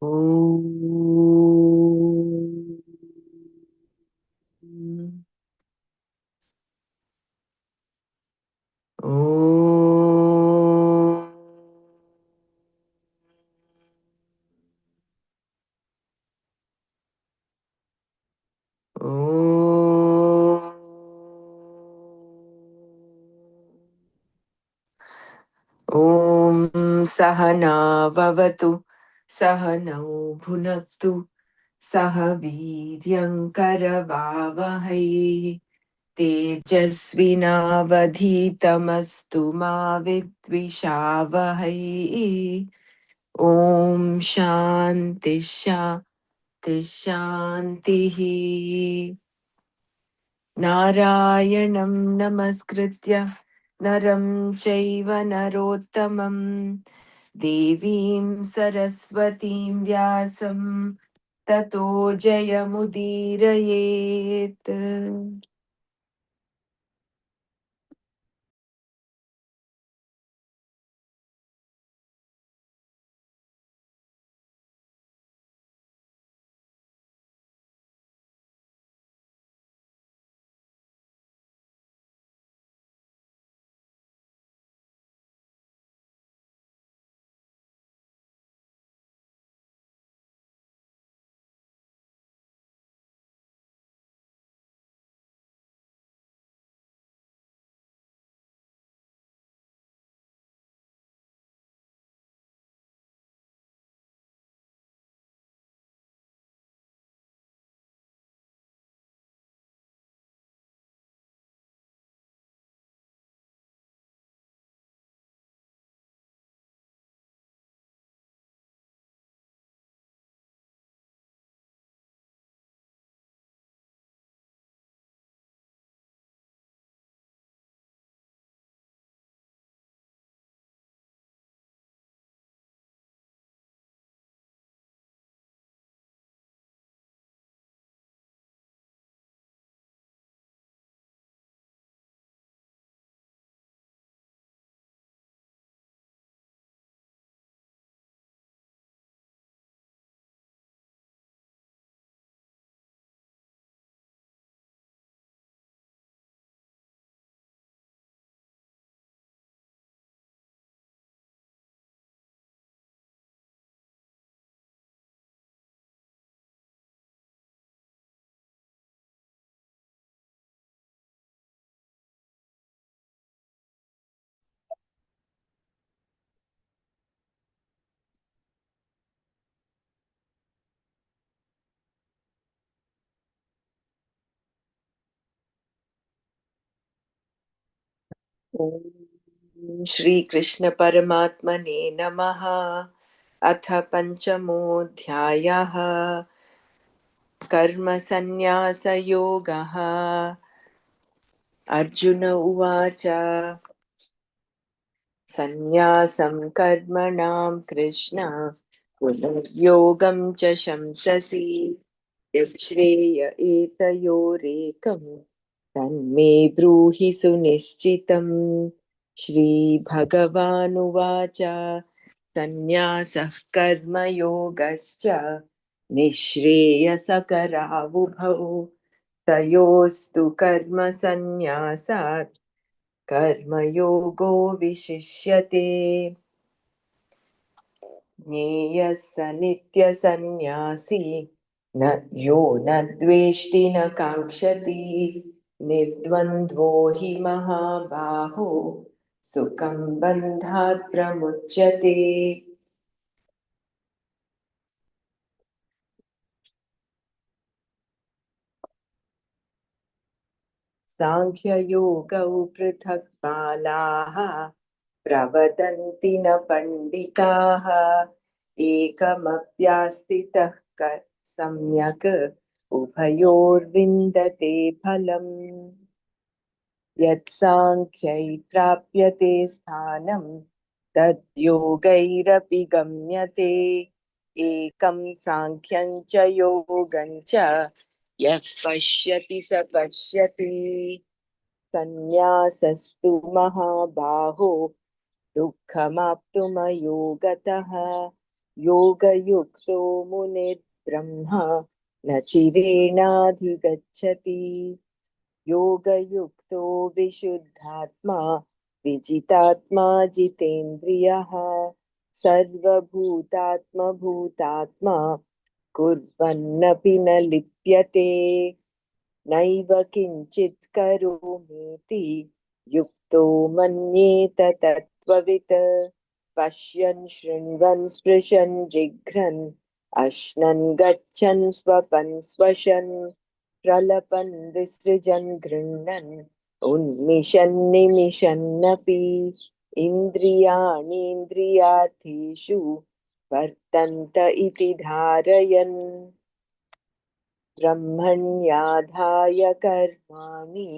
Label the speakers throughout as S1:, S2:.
S1: ॐ सहना भवतु सहनौ भुनक्तु सह वीर्यङ्करवावहै तेजस्विनावधीतमस्तु मा विद्विषावहै ॐ शान्ति शान्ति शान्तिः नारायणं नमस्कृत्य नरं चैव नरोत्तमं देवीं सरस्वतीं व्यासं ततो जयमुदीरयेत्। ॐ श्रीकृष्ण परमात्मने नमः। अथ पञ्चमोऽध्यायः कर्मसन्न्यासयोगः। अर्जुन उवाच सन्न्यासं कर्मणां कृष्ण पुनर्योगं च शंससि यच्छ्रेय एतयोरेकं तन्मे ब्रूहि सुनिश्चितम्। श्रीभगवानुवाच सन्न्यासः कर्मयोगश्च निःश्रेयसकरावुभौ तयोस्तु कर्मसन्न्यासात् कर्मयोगो विशिष्यते। ज्ञेयः स नित्यसन्न्यासी न यो न द्वेष्टि न काङ्क्षति निर्द्वन्द्वो हि महाबाहो सुखं बन्धात् प्रमुच्यते। साङ्ख्ययोगौ पृथक् बालाः प्रवदन्ति न पण्डिताः एकमप्यास्थितः सम्यक् उभयोर्विन्दते फलम्। यत्साङ्ख्यै प्राप्यते स्थानं तद्योगैरपि गम्यते एकं साङ्ख्यं च योगं च यः पश्यति स पश्यति सन्न्यासस्तु महाबाहो दुःखमाप्तुमयो गतः योगयुक्तो मुनिर्ब्रह्मा न चिरेणाधिगच्छति योगयुक्तो विशुद्धात्मा विजितात्मा जितेन्द्रियः सर्वभूतात्मभूतात्मा कुर्वन्नपि न लिप्यते नैव किञ्चित् करोमीति युक्तो मन्येत तत्त्ववित् पश्यन् शृण्वन् स्पृशन् जिघ्रन् अश्नन् गच्छन् स्वपन् स्वशन् प्रलपन् विसृजन् गृह्णन् उन्मिषन् निमिषन्नपि इन्द्रियाणीन्द्रियार्थेषु वर्तन्त इति धारयन् ब्रह्मण्याधाय कर्माणि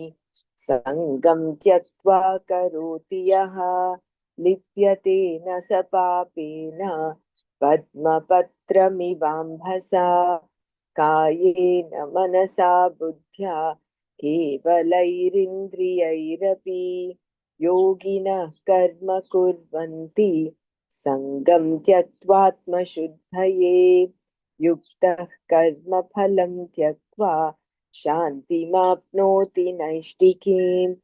S1: सङ्गं त्यक्त्वा करोति यः लिप्यते न स पापेन पद्मपत्रमिवाम्भसा कायेन मनसा बुद्ध्या केवलैरिन्द्रियैरपि योगिनः कर्म कुर्वन्ति सङ्गं त्यक्त्वात्मशुद्धये युक्तः कर्मफलं त्यक्त्वा शान्तिमाप्नोति नैष्टिकीम्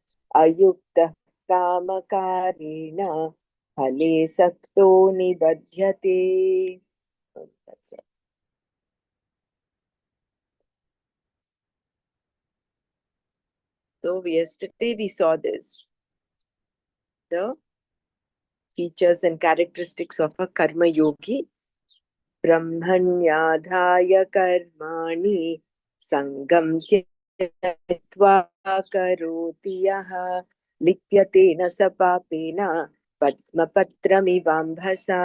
S1: अयुक्तः कामकारेण फले सक्तो निबध्यते. That's it. So yesterday we saw this, the features and characteristics of a karma yogi. ब्रह्मण्याधाय कर्माणि सङ्गं त्यक्त्वा करोति यः लिप्यते न स पापेन पद्मपत्रमिवाम्भसा.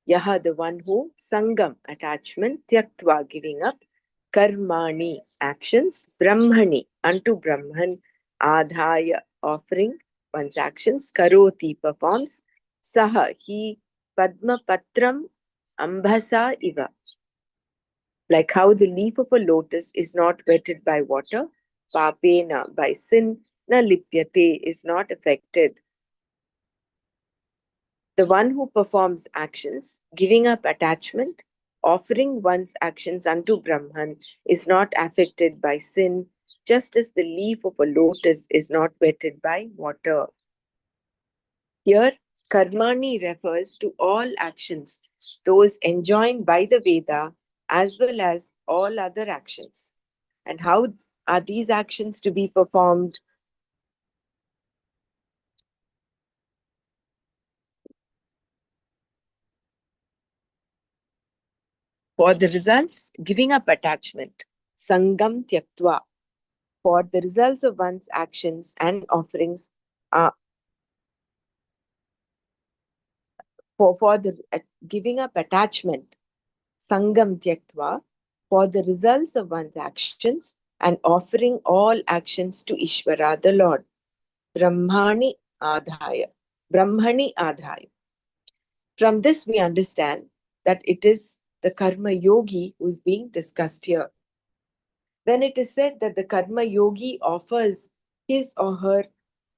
S1: यः, the one who sangam, attachment, tyaktva, giving up, karmani, actions, brahmani, unto Brahman, adhaya, offering one's actions, karoti, performs, saha, he, padma patram ambhasa iva, like how the leaf of a lotus is not wetted by water, papena, by sin, na lipyate, is not affected. The one who performs actions, giving up attachment, offering one's actions unto Brahman, is not affected by sin, just as the leaf of a lotus is not wetted by water. Here, karmani refers to all actions, those enjoined by the Veda, as well as all other actions. And how are these actions to be performed? For the results, giving up attachment, sangam tyaktva. For the results of one's actions and offerings, for the giving up attachment, sangam tyaktva, for the results of one's actions and offering all actions to Ishvara, the Lord. Brahmani adhaya. Brahmani adhaya. From this we understand that it is the karma yogi who is being discussed here. When it is said that the karma yogi offers his or her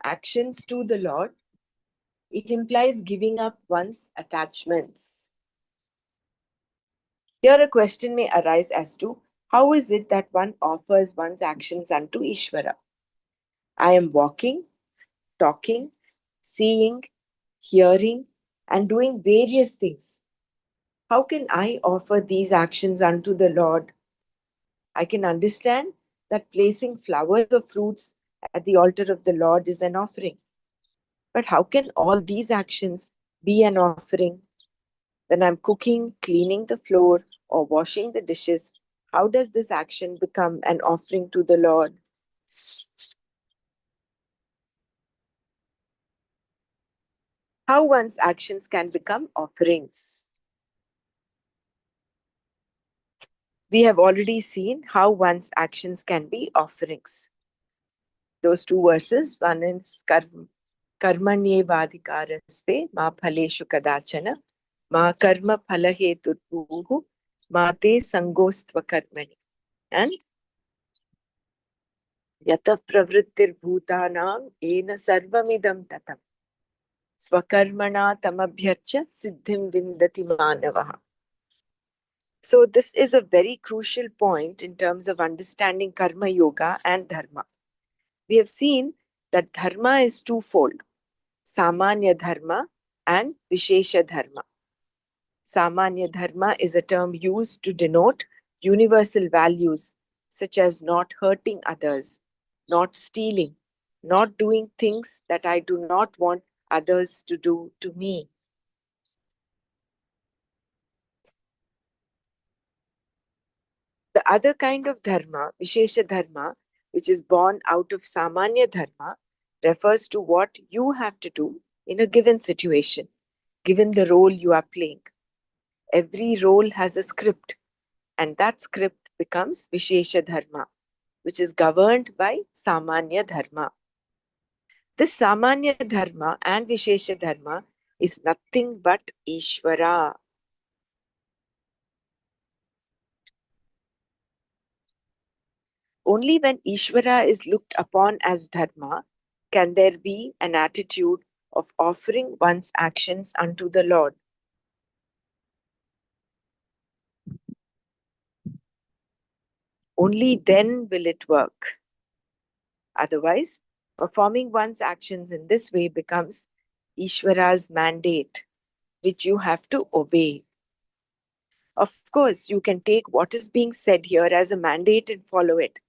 S1: actions to the Lord, it implies giving up one's attachments. Here a question may arise as to how is it that one offers one's actions unto Ishvara? I am walking, talking, seeing, hearing, and doing various things. How can I offer these actions unto the Lord? I can understand that placing flowers or fruits at the altar of the Lord is an offering. But how can all these actions be an offering? When I'm cooking, cleaning the floor, or washing the dishes, how does this action become an offering to the Lord? How one's actions can become offerings? We have already seen how one's actions can be offerings. Those two verses, one is karmanyevadhikaraste ma phaleshu kadachana ma karma phalaheturbhuhu ma te sangostva karmani, and yatah pravrittir bhutanam ena sarvamidam tatam. Swakarmana tamabhyarcha siddhim vindati manavaha. So, this is a very crucial point in terms of understanding karma yoga and dharma. We have seen that dharma is twofold: samanya dharma and vishesha dharma. Samanya dharma is a term used to denote universal values such as not hurting others, not stealing, not doing things that I do not want others to do to me. The other kind of dharma, Vishesha dharma, which is born out of Samanya dharma, refers to what you have to do in a given situation, given the role you are playing. Every role has a script, and that script becomes Vishesha dharma, which is governed by Samanya dharma. This Samanya dharma and Vishesha dharma is nothing but Ishvara. Only when Ishvara is looked upon as dharma can there be an attitude of offering one's actions unto the Lord. Only then will it work. Otherwise, performing one's actions in this way becomes Ishvara's mandate, which you have to obey. Of course, you can take what is being said here as a mandate and follow it,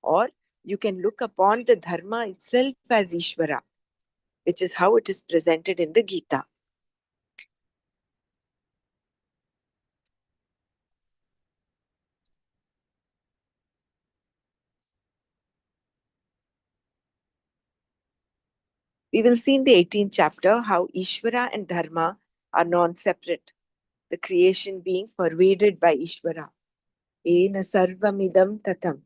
S1: or you can look upon the dharma itself as Ishvara, which is how it is presented in the Gita. We will see in the 18th chapter how Ishvara and Dharma are non-separate, the creation being pervaded by Ishvara. Ena sarvamidam tatam.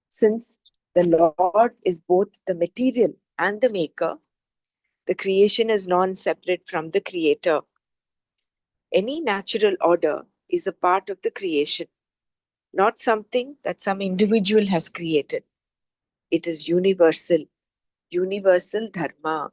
S1: Since the Lord is both the material and the maker, the creation is non-separate from the creator. Any natural order is a part of the creation, not something that some individual has created. It is universal, universal dharma.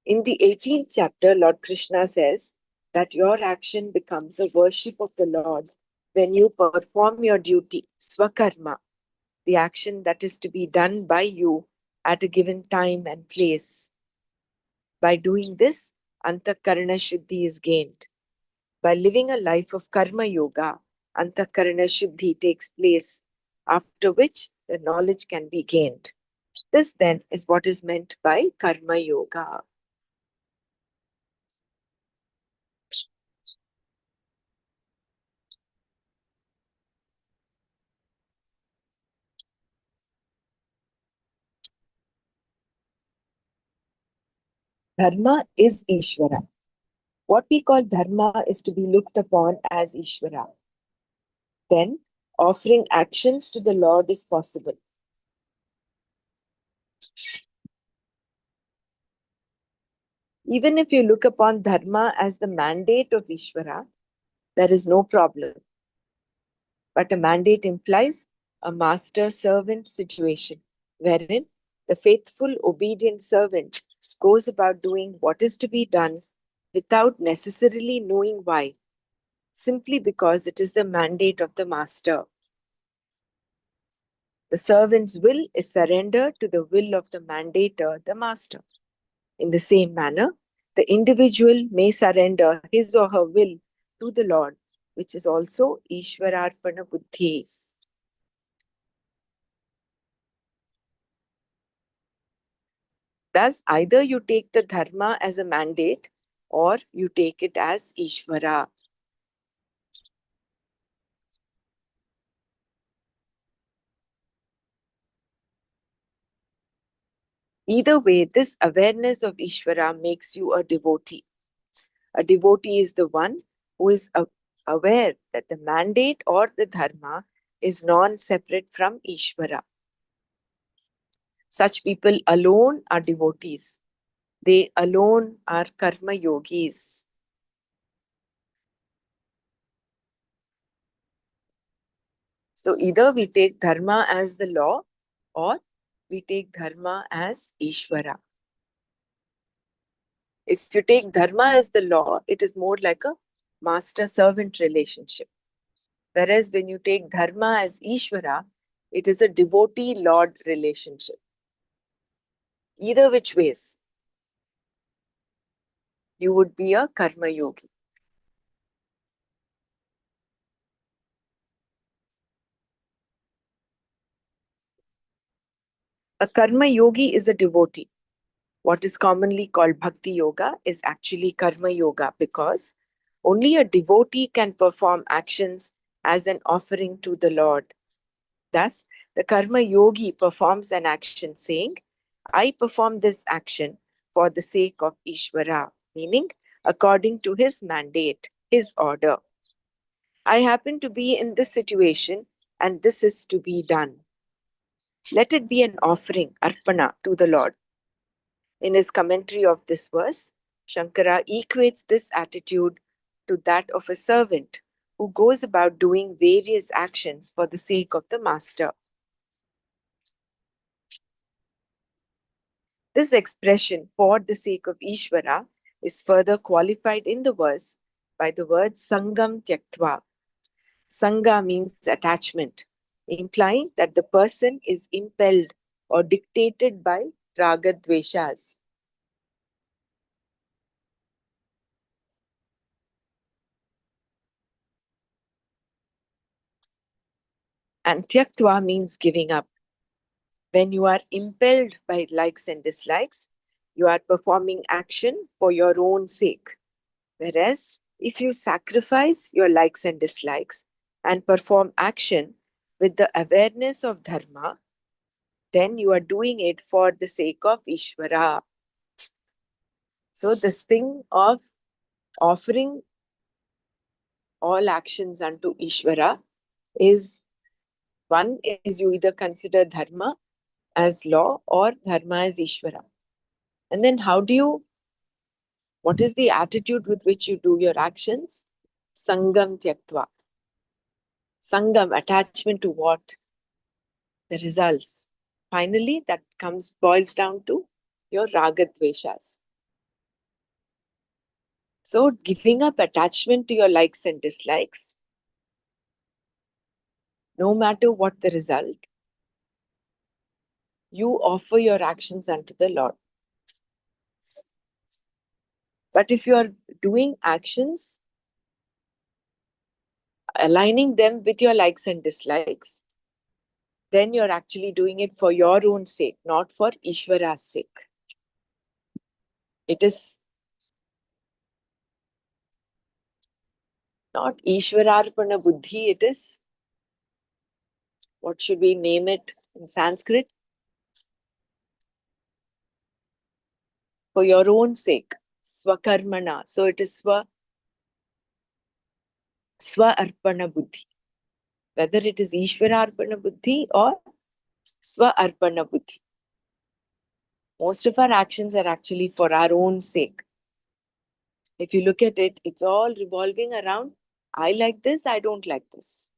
S1: In the 18th chapter, Lord Krishna says that your action becomes a worship of the Lord when you perform your duty, swakarma, the action that is to be done by you at a given time and place. By doing this, antakarana shuddhi is gained. By living a life of karma yoga, antakarana shuddhi takes place, after which the knowledge can be gained. This then is what is meant by karma yoga. Dharma is Ishvara. What we call dharma is to be looked upon as Ishvara. Then, offering actions to the Lord is possible. Even if you look upon dharma as the mandate of Ishvara, there is no problem. But a mandate implies a master servant situation, wherein the faithful, obedient servant goes about doing what is to be done without necessarily knowing why, simply because it is the mandate of the master. The servant's will is surrender to the will of the mandator, the master. In the same manner, the individual may surrender his or her will to the Lord, which is also Ishwararpana Buddhi. Thus, either you take the dharma as a mandate or you take it as Ishvara. Either way, this awareness of Ishvara makes you a devotee. A devotee is the one who is aware that the mandate or the dharma is non-separate from Ishvara. Such people alone are devotees. They alone are karma yogis. So either we take dharma as the law or we take dharma as Ishvara. If you take dharma as the law, it is more like a master-servant relationship. Whereas when you take dharma as Ishvara, it is a devotee-lord relationship. Either which ways, you would be a karma yogi. A karma yogi is a devotee. What is commonly called bhakti yoga is actually karma yoga, because only a devotee can perform actions as an offering to the Lord. Thus, the karma yogi performs an action saying, I perform this action for the sake of Ishvara, meaning according to his mandate, his order. I happen to be in this situation and this is to be done. Let it be an offering, arpana, to the Lord. In his commentary of this verse, Shankara equates this attitude to that of a servant who goes about doing various actions for the sake of the master. This expression, for the sake of Ishvara, is further qualified in the verse by the word sangam tyaktva. Sangha means attachment, implying that the person is impelled or dictated by ragadveshas. And tyaktva means giving up. When you are impelled by likes and dislikes, you are performing action for your own sake. Whereas, if you sacrifice your likes and dislikes and perform action with the awareness of dharma, then you are doing it for the sake of Ishvara. So, this thing of offering all actions unto Ishvara is, one is you either consider dharma as law or dharma as Ishvara. And then what is the attitude with which you do your actions? Sangam tyaktva. Sangam, attachment to what? The results. Finally, that boils down to your ragadveshas. So, giving up attachment to your likes and dislikes, no matter what the result, you offer your actions unto the Lord. But if you are doing actions, aligning them with your likes and dislikes, then you're actually doing it for your own sake, not for Ishvara's sake. It is not Ishvararpana Buddhi, it is, what should we name it in Sanskrit? For your own sake, Swakarmana. So it is Swa-arpana Buddhi. Whether it is Ishvararpana Buddhi or Swa-arpana Buddhi. Most of our actions are actually for our own sake. If you look at it, it's all revolving around, I like this, I don't like this.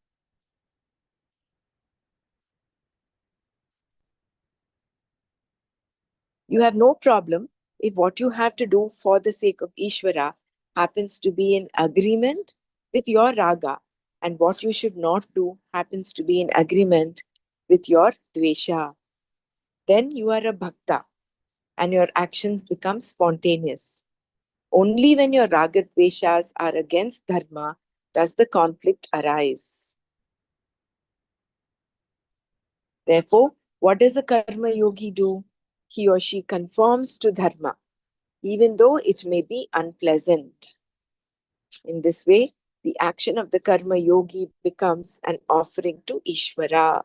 S1: You have no problem if what you have to do for the sake of Ishvara happens to be in agreement with your raga, and what you should not do happens to be in agreement with your dvesha. Then you are a bhakta and your actions become spontaneous. Only when your raga dveshas are against dharma does the conflict arise. Therefore, what does a karma yogi do? He or she conforms to dharma, even though it may be unpleasant. In this way, the action of the karma yogi becomes an offering to Ishvara.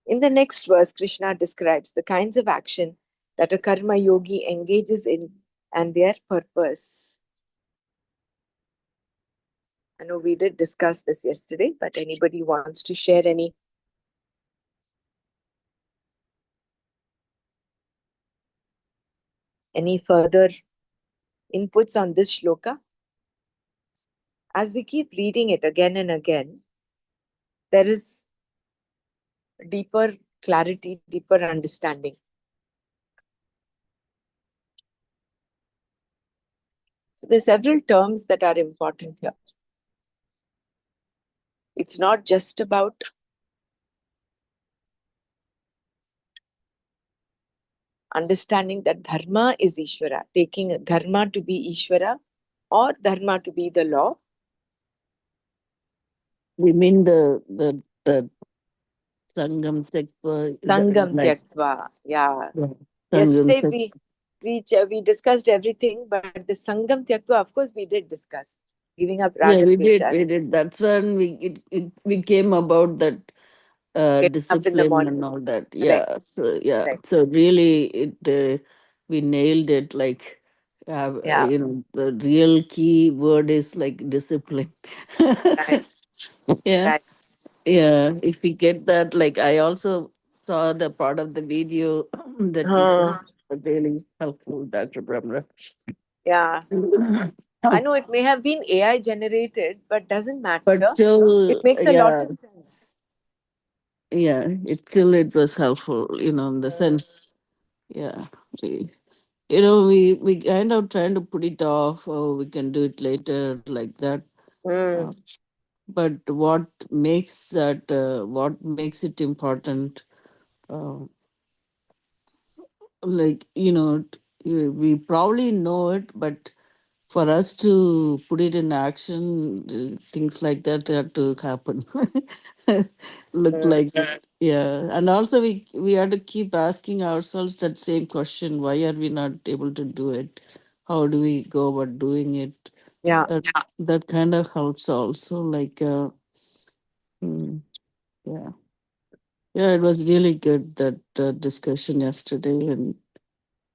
S1: In the next verse, Krishna describes the kinds of action that a karma yogi engages in and their purpose. I know we did discuss this yesterday, but anybody wants to share any further inputs on this shloka. As we keep reading it again and again, there is deeper clarity, deeper understanding. So there's several terms that are important here. It's not just about understanding that dharma is Ishvara, taking dharma to be Ishvara or dharma to be the law.
S2: We mean the Sangam Sekpa,
S1: Sangam
S2: like
S1: Tyaktva. Yeah.
S2: yeah, Sangam
S1: Yesterday
S2: Sekpa.
S1: we discussed everything, but the Sangam Tyaktva, of course, we did discuss. Giving up
S2: Yeah,
S1: Raga
S2: we
S1: Dveshas,
S2: did. That's when we came about that
S1: getting up in the
S2: discipline
S1: morning.
S2: and all that.
S1: Correct.
S2: Yeah.
S1: Correct.
S2: So really, it we nailed it. Like,
S1: Yeah.
S2: the real key word is like discipline.
S1: Right.
S2: Yeah,
S1: Right.
S2: yeah. If we get that, like, I also saw the part of the video that you
S1: Uh,
S2: said really helpful, Dr. Brahma.
S1: yeah. I know it may have been AI generated, but doesn't
S2: But
S1: matter. It
S2: still,
S1: makes a lot
S2: yeah,
S1: of sense.
S2: yeah. It was helpful, in the
S1: Mm.
S2: sense, yeah. We kind of trying to put it off, or we can do it later, like that. uh,
S1: Mm.
S2: but what makes it important, uh, like, we probably know it, but for us to put it in action, things like that have to happen. Look
S1: Mm.
S2: like that. Yeah. And also we have to keep asking ourselves that same question: why are we not able to do it? How do we go about doing it?
S1: Yeah.
S2: That kind of helps also. Like, mm, yeah. Yeah, it was really good, that discussion yesterday, and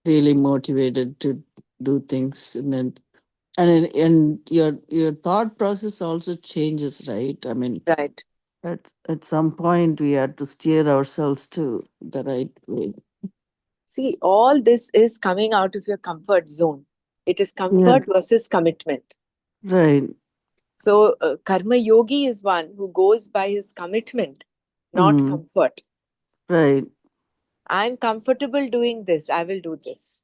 S2: really motivated to do things. And your thought process also changes, right? I mean,
S1: Right.
S2: at some point we had to steer ourselves to the right way.
S1: See, all this is coming out of your comfort zone. It is
S2: Yeah,
S1: comfort versus commitment.
S2: right.
S1: So, Karma Yogi is one who goes by his commitment, not
S2: Mm,
S1: comfort.
S2: right.
S1: I'm comfortable doing this, I will do this.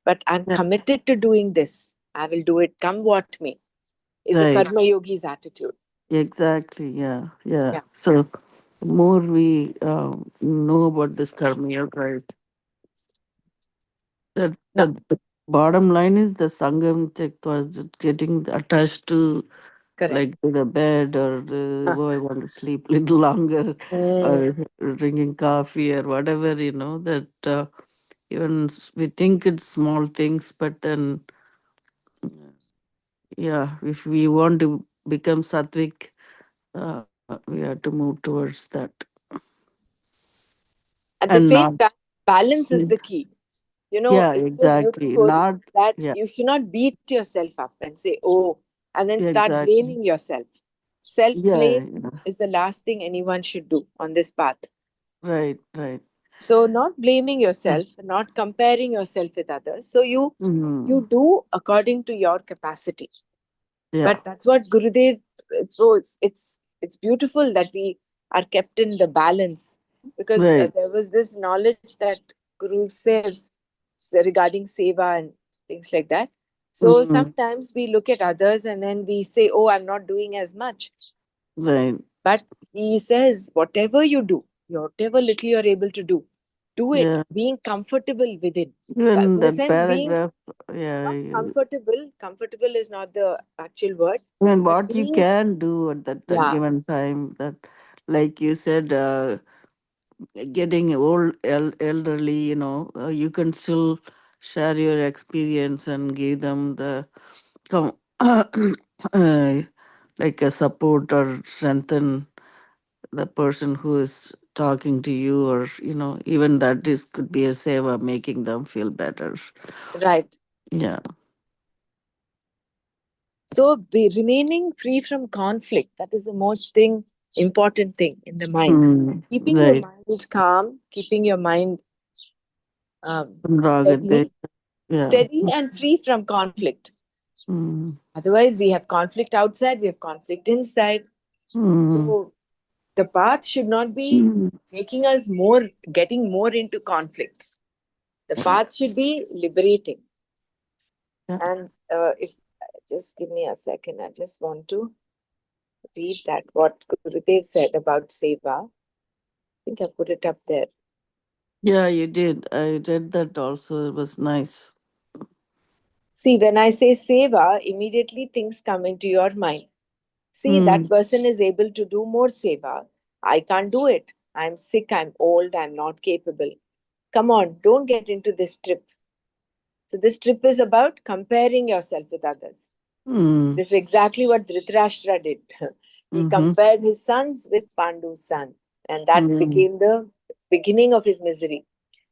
S1: But I'm
S2: Yeah,
S1: committed to doing this, I will do it come what may, is a
S2: right.
S1: Karma Yogi's attitude.
S2: Exactly. Yeah, yeah.
S1: Yeah.
S2: So the more we know about this karma yoga, right, that
S1: No,
S2: the bottom line is the sangam check was getting attached to,
S1: correct.
S2: like, to the bed, or
S1: Uh,
S2: oh, I want to sleep a little longer,
S1: mm,
S2: or drinking coffee, or whatever, that we think it's small things, but then, yeah, if we want to become sattvic, we have to move towards that.
S1: at the
S2: And
S1: same
S2: not,
S1: time, balance is the key.
S2: yeah,
S1: It's so
S2: exactly.
S1: beautiful
S2: Not,
S1: that
S2: yeah,
S1: you should not beat yourself up and say, oh, and then start
S2: exactly.
S1: blaming yourself. Self
S2: Yeah,
S1: blame
S2: yeah.
S1: is the last thing anyone should do on this path.
S2: Right, right.
S1: So, not blaming yourself, not comparing yourself with others. So, you
S2: Mm,
S1: do according to your capacity.
S2: yeah,
S1: But that's what Gurudev. It's beautiful that we are kept in the balance, because
S2: right.
S1: there was this knowledge that Guru says regarding seva and things like that. So
S2: Mm,
S1: sometimes we look at others and then we say, "Oh, I'm not doing as much."
S2: right.
S1: But he says, whatever you do, whatever little you're able to do it,
S2: Yeah.
S1: being comfortable within.
S2: Even
S1: In the
S2: that
S1: sense, being
S2: paragraph, yeah.
S1: not comfortable. Comfortable is not the actual word,
S2: I mean,
S1: but
S2: what you
S1: being,
S2: can do at that
S1: yeah,
S2: given time, that, like you said, getting elderly, you can still share your experience and give them the, com- like, a support, or strengthen the person who is talking to you, or, even that is could be a seva, making them feel better.
S1: right.
S2: Yeah.
S1: So be remaining free from conflict. That is the most important thing in the mind. Keeping your
S2: Right.
S1: mind calm, keeping your mind
S2: Raga
S1: steady,
S2: Desh. Yeah.
S1: steady and free from conflict.
S2: Mm.
S1: Otherwise, we have conflict outside, we have conflict inside.
S2: Mm.
S1: So the path should not be
S2: Mm.
S1: making us more, getting more into conflict. The path should be liberating.
S2: Yeah.
S1: And if just give me a second, I just want to read that what Gurudev said about seva. I think I put it up there.
S2: Yeah, you did. I read that also. It was nice.
S1: See, when I say seva, immediately things come into your mind. See, that
S2: Mm.
S1: person is able to do more seva. I can't do it. I'm sick, I'm old, I'm not capable. Come on, don't get into this trip. So, this trip is about comparing yourself with others.
S2: Mm.
S1: This is exactly what Dhritarashtra did. He
S2: Mm-hmm.
S1: compared his sons with Pandu's sons, and that
S2: Mm.
S1: became the beginning of his misery.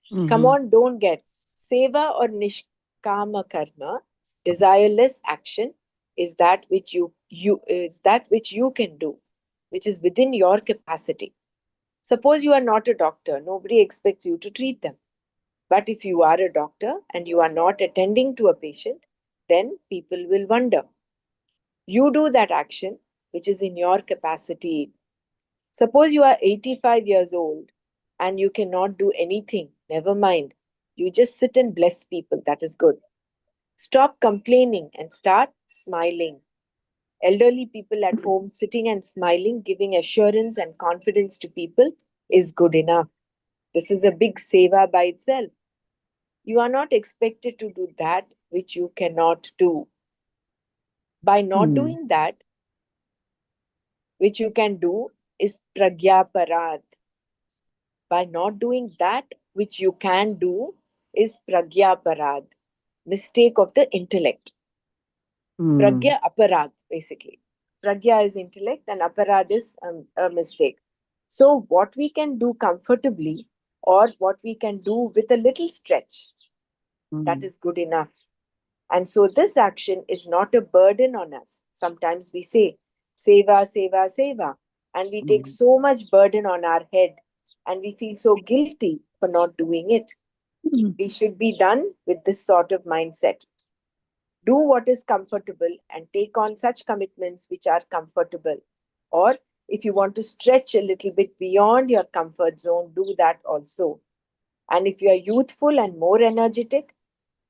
S1: Come
S2: Mm-hmm.
S1: on, don't get. Seva or nishkama karma, desireless action, is that which you is that which you can do, which is within your capacity. Suppose you are not a doctor, nobody expects you to treat them. But if you are a doctor and you are not attending to a patient, then people will wonder. You do that action which is in your capacity. Suppose you are 85 years old and you cannot do anything, never mind. You just sit and bless people, that is good. Stop complaining and start smiling. Elderly people at home sitting and smiling, giving assurance and confidence to people is good enough. This is a big seva by itself. You are not expected to do that which you cannot do. By not
S2: Mm.
S1: doing that which you can do is pragya parad. By not doing that which you can do is pragya parad, mistake of the intellect.
S2: Mm.
S1: Pragya aparad, basically. Pragya is intellect and aparad is a mistake. So, what we can do comfortably or what we can do with a little stretch, that
S2: Mm.
S1: is good enough. And so, this action is not a burden on us. Sometimes we say, seva, seva, seva, and we take
S2: Mm.
S1: so much burden on our head and we feel so guilty for not doing it.
S2: Mm.
S1: We should be done with this sort of mindset. Do what is comfortable and take on such commitments which are comfortable. Or if you want to stretch a little bit beyond your comfort zone, do that also. And if you are youthful and more energetic,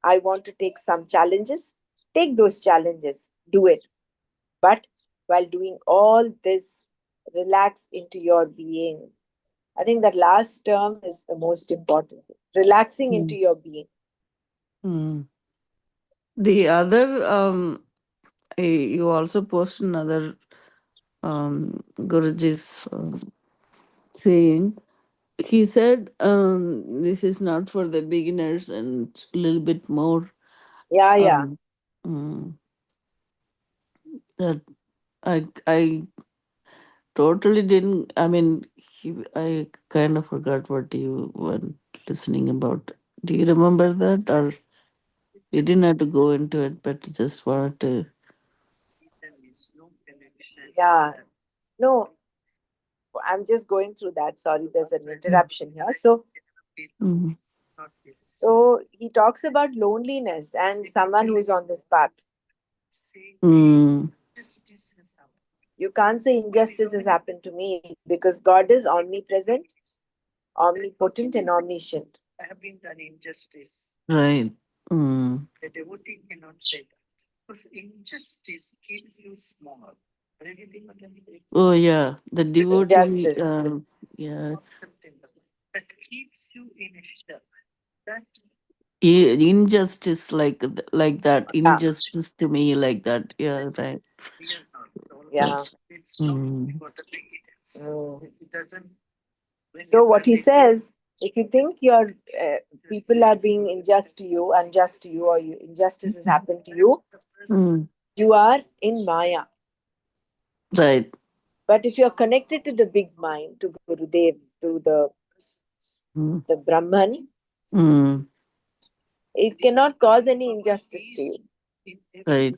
S1: I want to take some challenges, take those challenges, do it. But while doing all this, relax into your being. I think that last term is the most important. Relaxing into
S2: Mm.
S1: your being.
S2: Mm. The other, you also post another Guruji's saying. He said, "This is not for the beginners," and a little bit more.
S1: Yeah, yeah.
S2: Um, mm, that I totally didn't. I mean, I kind of forgot what you were listening about. Do you remember that, or you didn't have to go into it, but just wanted to?
S1: Yeah. No, I'm just going through that. Sorry, there's an interruption here.
S2: Mm-hmm.
S1: So he talks about loneliness and someone who's on this path.
S2: Mm,
S1: You can't say injustice has happened to me because God is omnipresent, omnipotent, and omniscient.
S2: right. Mm. Oh yeah, the devotee.
S1: Injustice.
S2: Yeah, injustice like that.
S1: Yeah,
S2: Injustice to me like that. Yeah, right.
S1: yeah.
S2: That's. Mm.
S1: Mm. So what he says, if you think your people are being unjust to you, or injustice has happened to you,
S2: Mm.
S1: you are in Maya.
S2: Right.
S1: But if you are connected to the big mind, to Gurudev, to
S2: Mm.
S1: the Brahman,
S2: Mm.
S1: it cannot cause any injustice to you
S2: Right.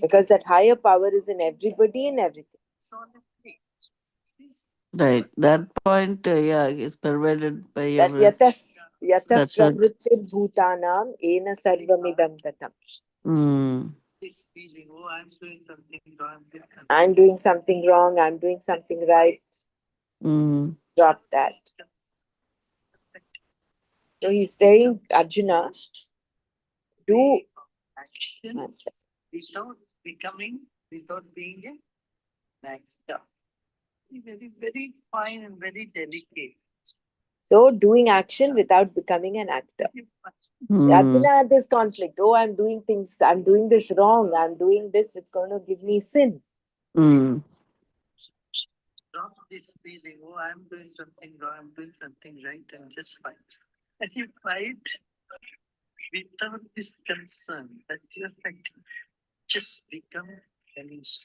S1: because that higher power is in everybody and everything.
S2: Right. That point, yeah, is pervaded by
S1: That
S2: every.
S1: yatas. Yata
S2: That's what.
S1: pravrittir bhutanam ena sarvamidam tatam.
S2: Mm,
S1: I'm doing something wrong, I'm doing something right.
S2: mm,
S1: Drop that. So he's saying, Arjuna, do so doing action without becoming an actor.
S2: mm,
S1: Arjuna had this conflict. Oh, I'm doing things, I'm doing this wrong, I'm doing this, it's going to give me sin.
S2: mm.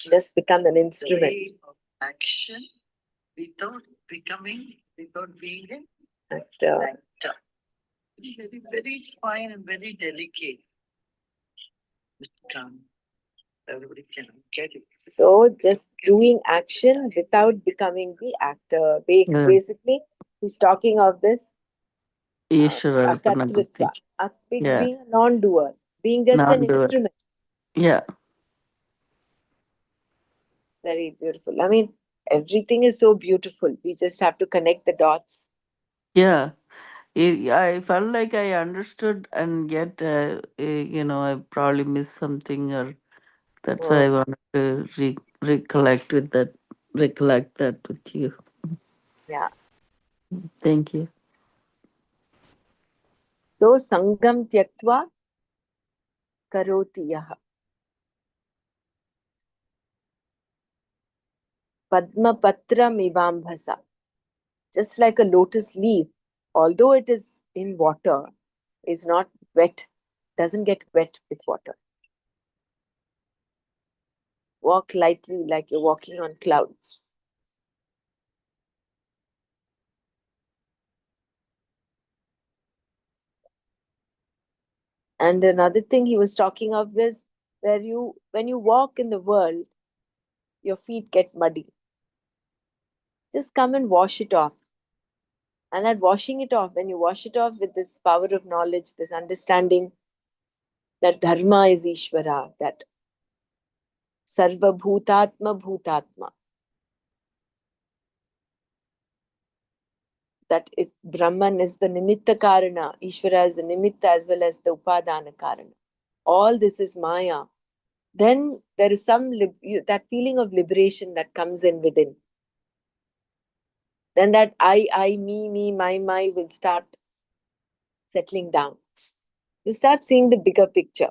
S1: Just become an instrument. Actor. So just doing action without becoming the actor.
S2: Yeah.
S1: Basically, he's talking of this
S2: Ishvara Arpana
S1: akatritva,
S2: Buddhi. Yeah.
S1: being a non-doer, being just an
S2: Not do it.
S1: instrument.
S2: Yeah.
S1: Very beautiful. I mean, everything is so beautiful. We just have to connect the dots.
S2: Yeah. I felt like I understood, and yet, I probably missed something, or that's why
S1: Oh,
S2: I wanted to recollect that with you.
S1: yeah.
S2: Thank you.
S1: So sangam tyaktva karoti yah padma patra mivambhasa. Just like a lotus leaf, although it is in water, is not wet, doesn't get wet with water. Walk lightly like you're walking on clouds. And another thing he was talking of was where when you walk in the world, your feet get muddy. Just come and wash it off. And that washing it off, when you wash it off with this power of knowledge, this understanding that dharma is Ishvara, that sarva bhutatma bhutatma, that Brahman is the nimitta karana, Ishvara is the nimitta as well as the upadana karana. All this is Maya. Then there is that feeling of liberation that comes in within. Then that me, my will start settling down. You start seeing the bigger picture.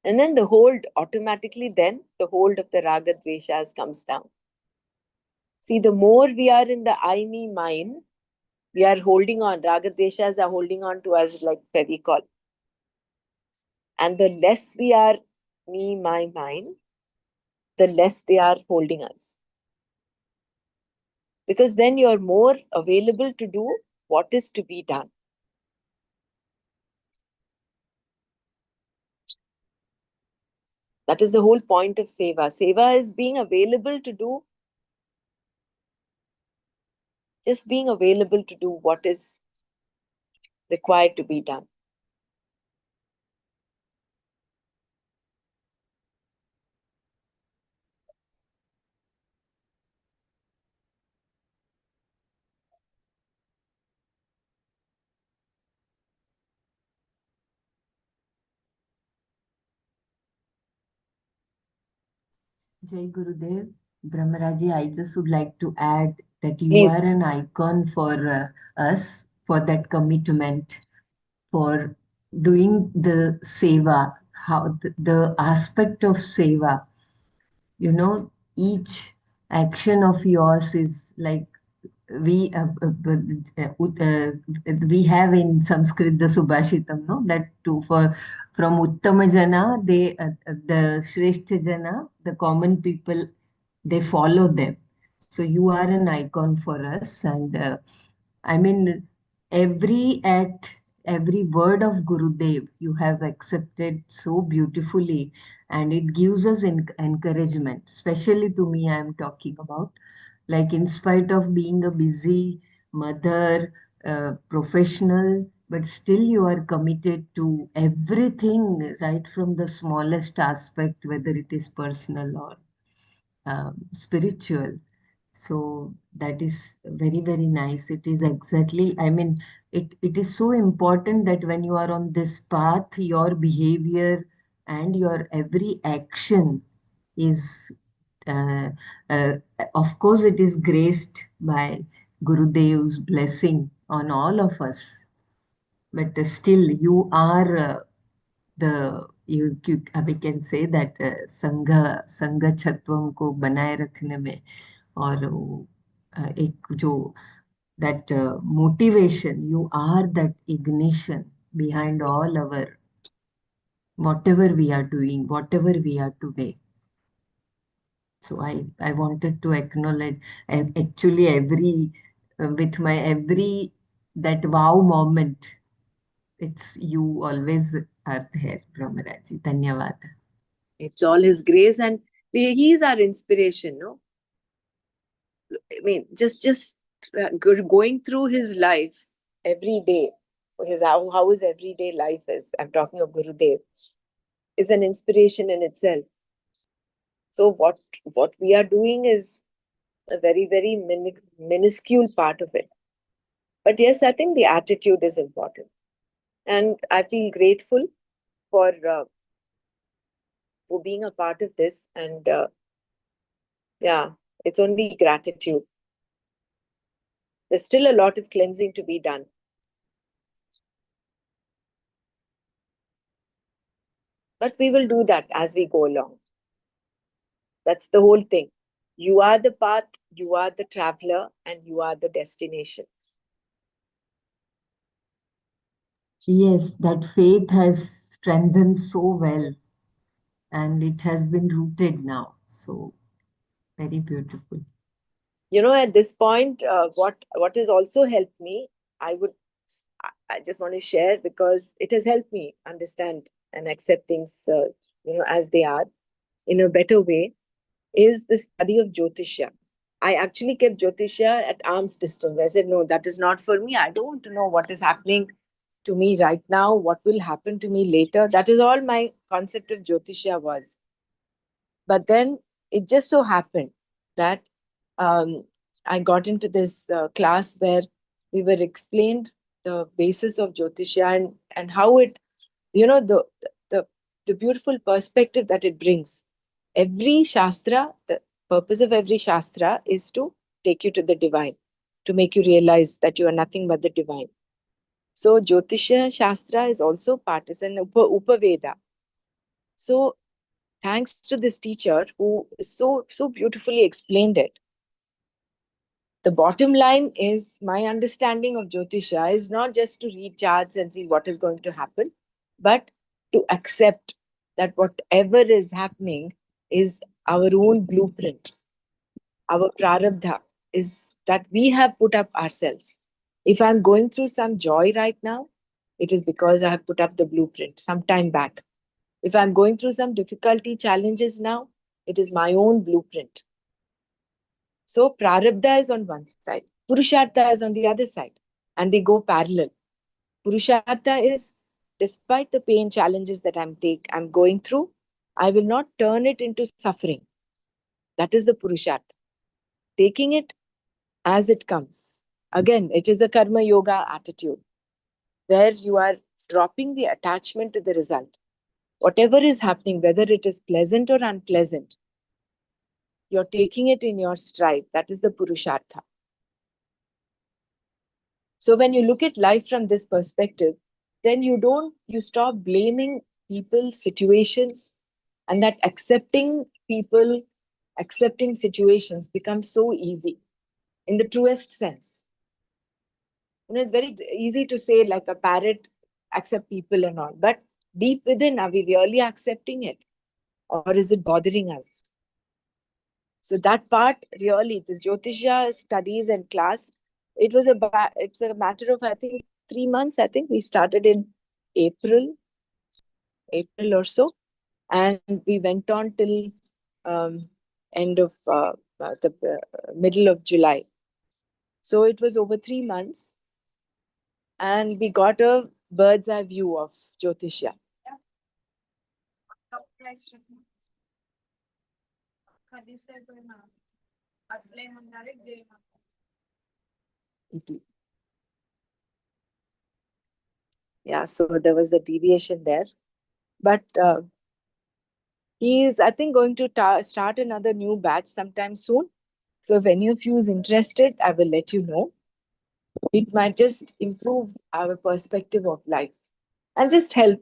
S1: And then the hold of the raga dveshas comes down. See, the more we are in the I, me, mine, we are holding on. Raga dveshas are holding on to us like Fevicol. And the less we are me, my, mine, the less they are holding us. Because then you're more available to do what is to be done. That is the whole point of seva. Seva is being available to do, just being available to do what is required to be done.
S3: Jai Gurudev, Brahmaraji, I just would like to add that you are
S1: Please,
S3: an icon for us for that commitment, for doing the seva, how the aspect of seva, you know, each action of yours is like we uh, uh, uh, uh, we have in Sanskrit the Subhashitam, no, that too for from Uttama Jana, the Shrestha Jana, the common people, they follow them. So you are an icon for us, and I mean every act, every word of Gurudev you have accepted so beautifully, and it gives us encouragement. Especially to me, I am talking about, like in spite of being a busy mother, professional, but still you are committed to everything, right from the smallest aspect, whether it is personal or spiritual. So that is very, very nice. It is exactly, I mean, it is so important that when you are on this path, your behavior and your every action is, uh, uh, of course, it is graced by Gurudev's blessing on all of us. But still, you are the you we can say that संघ छत्वम को बनाए रखने में और एक जो that motivation, you are that ignition behind all our whatever we are doing, whatever we are today. So I wanted to acknowledge actually every with my every that wow moment. It's you always are there, Brahmaraji. Dhanyavad.
S1: It's all His grace, and He is our inspiration. No, I mean, just going through His life every day, his how His everyday life is. I'm talking of Gurudev, is an inspiration in itself. So what we are doing is a very very minuscule part of it. But yes, I think the attitude is important, and I feel grateful for uh, for being a part of this. And yeah, it's only gratitude. There's still a lot of cleansing to be done, but we will do that as we go along. That's the whole thing. You are the path, you are the traveler, and you are the destination.
S3: Yes, that faith has strengthened so well and it has been rooted now. So very beautiful.
S1: At this point, what has also helped me, I would I just want to share, because it has helped me understand and accept things, as they are in a better way, is the study of Jyotisha. I actually kept Jyotisha at arm's distance. I said, no, that is not for me. I don't want to know what is happening to me right now, what will happen to me later. That is all my concept of Jyotisha was. But then it just so happened that um, I got into this class where we were explained the basis of Jyotisha, and how it, the, the beautiful perspective that it brings. Every Shastra, the purpose of every Shastra is to take you to the divine, to make you realize that you are nothing but the divine. So Jyotisha Shastra is also part, it's an Upaveda. So thanks to this teacher who so beautifully explained it. The bottom line is, my understanding of Jyotisha is not just to read charts and see what is going to happen, but to accept that whatever is happening is our own blueprint. Our prarabdha is that we have put up ourselves. If I'm going through some joy right now, it is because I have put up the blueprint some time back. If I'm going through some difficulty, challenges now, it is my own blueprint. So prarabdha is on one side, purushartha is on the other side, and they go parallel. Purushartha is, despite the pain, challenges that I'm going through, I will not turn it into suffering. That is the purushartha. Taking it as it comes. Again, it is a karma yoga attitude where you are dropping the attachment to the result. Whatever is happening, whether it is pleasant or unpleasant, you're taking it in your stride. That is the purushartha. So when you look at life from this perspective, then you stop blaming people, situations, and that accepting people, accepting situations becomes so easy in the truest sense. It's very easy to say, like a parrot, accept people and all, but deep within, are we really accepting it, or is it bothering us? So that part, really, the Jyotisha studies and class, it's a matter of, I think, 3 months. I think we started in April, April or so, and we went on till um, end of the middle of July. So it was over 3 months, and we got a bird's eye view of Jyotisha. Yeah, so there was a deviation there. But he is, I think, going to start another new batch sometime soon. So if any of you is interested, I will let you know. It might just improve our perspective of life and just help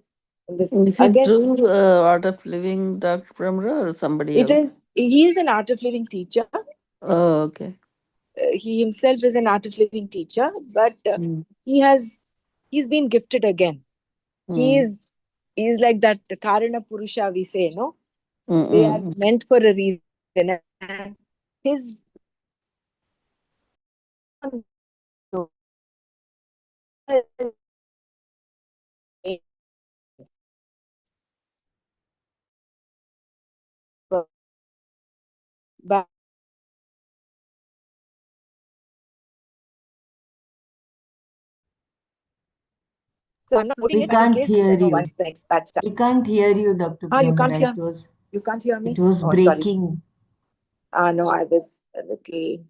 S1: in this.
S2: Is it
S1: Again,
S2: true Art of Living, Dr. Brahmara, or somebody
S1: it
S2: else?
S1: is, he is an art of living teacher.
S2: Oh, okay.
S1: He himself is an art of living teacher, but
S2: Mm.
S1: he has, he's been gifted again. He
S2: Mm.
S1: is like that Karana Purusha we say, no?
S2: Mm,
S1: They are
S2: mm,
S1: meant for a reason. And his but so I'm not noting
S3: We
S1: it, but in
S3: can't
S1: case
S3: hear you.
S1: once the next batch starts.
S3: We can't hear you, Dr.
S1: Ah, you can't
S3: Brahmara.
S1: hear. You can't hear
S3: It
S1: me.
S3: was
S1: Oh, sorry.
S3: breaking.
S1: No, I was a little.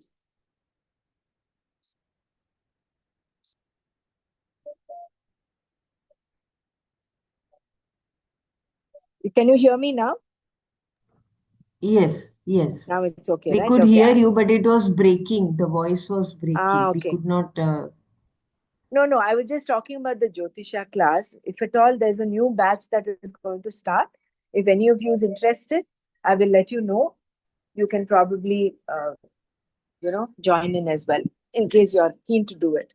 S1: Can you hear me now?
S3: Yes, yes.
S1: Now it's okay,
S3: We
S1: right?
S3: could
S1: Okay.
S3: hear you, but it was breaking. The voice was breaking. We
S1: Okay.
S3: could not.
S1: No, I was just talking about the Jyotisha class. If at all there's a new batch that is going to start, if any of you is interested, I will let you know. You can probably, join in as well in case you're keen to do it.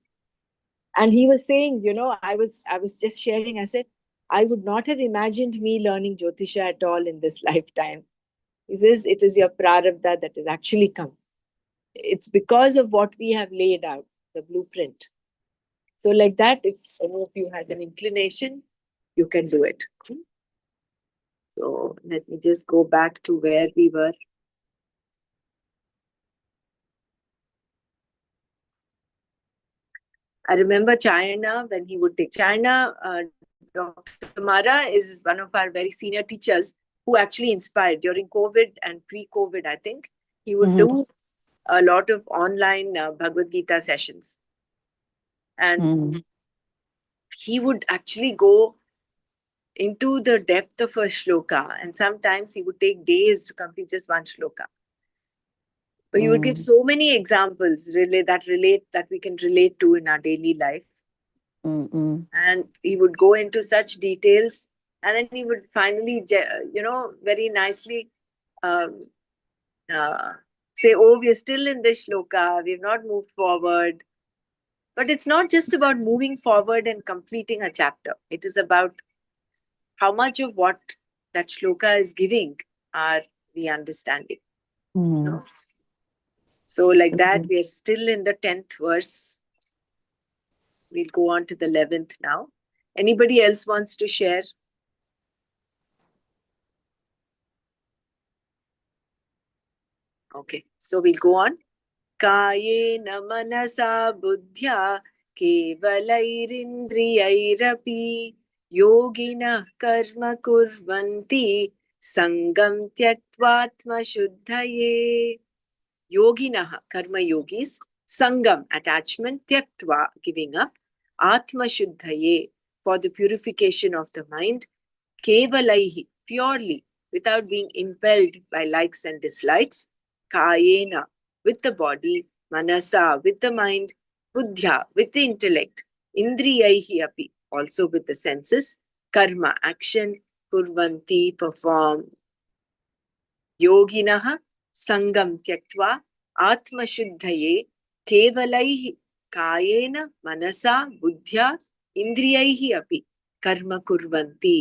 S1: And he was saying, I was just sharing. I said, I would not have imagined me learning Jyotisha at all in this lifetime. He says, it is your prarabdha that has actually come. It's because of what we have laid out, the blueprint. So, like that, if any of you had an inclination, you can do it. So, let me just go back to where we were. I remember China when he would take China. Dr. Mara is one of our very senior teachers who actually inspired during COVID and pre-COVID. I think he would
S2: Mhm.
S1: do a lot of online Bhagavad Gita sessions, and
S2: Mm.
S1: he would actually go into the depth of a shloka, and sometimes he would take days to complete just one shloka. But he would give
S2: Mm.
S1: so many examples that we can relate to in our daily life.
S2: Mm.
S1: And he would go into such details, and then he would finally very nicely um, uh, say, oh, we're still in this shloka, we've not moved forward. But it's not just about moving forward and completing a chapter. It is about how much of what that shloka is giving are we understanding.
S2: Mm.
S1: No? So like that,
S2: Okay.
S1: we are still in the 10th verse. We'll go on to the 11th now. Anybody else wants to share? Okay, so we'll go on. कायेन मनसा बुद्ध्या केवलैरिन्द्रियैरपि योगिनः कर्म कुर्वन्ति सङ्गं त्यक्त्वात्मशुद्धये. Yoginah, karma yogis, sangam, attachment, tyaktva, giving up, atma shuddhaye, for the purification of the mind, kevalaihi, purely, without being impelled by likes and dislikes, kayena, with the body, manasa, with the mind, buddhya, with the intellect, indriyaihi api, also with the senses, karma, action, kurvanti, perform. योगिनः सङ्गं त्यक्त्वा आत्मशुद्धये केवलैः कायेन मनसा बुद्ध्या इन्द्रियैः अपि कर्म कुर्वन्ति.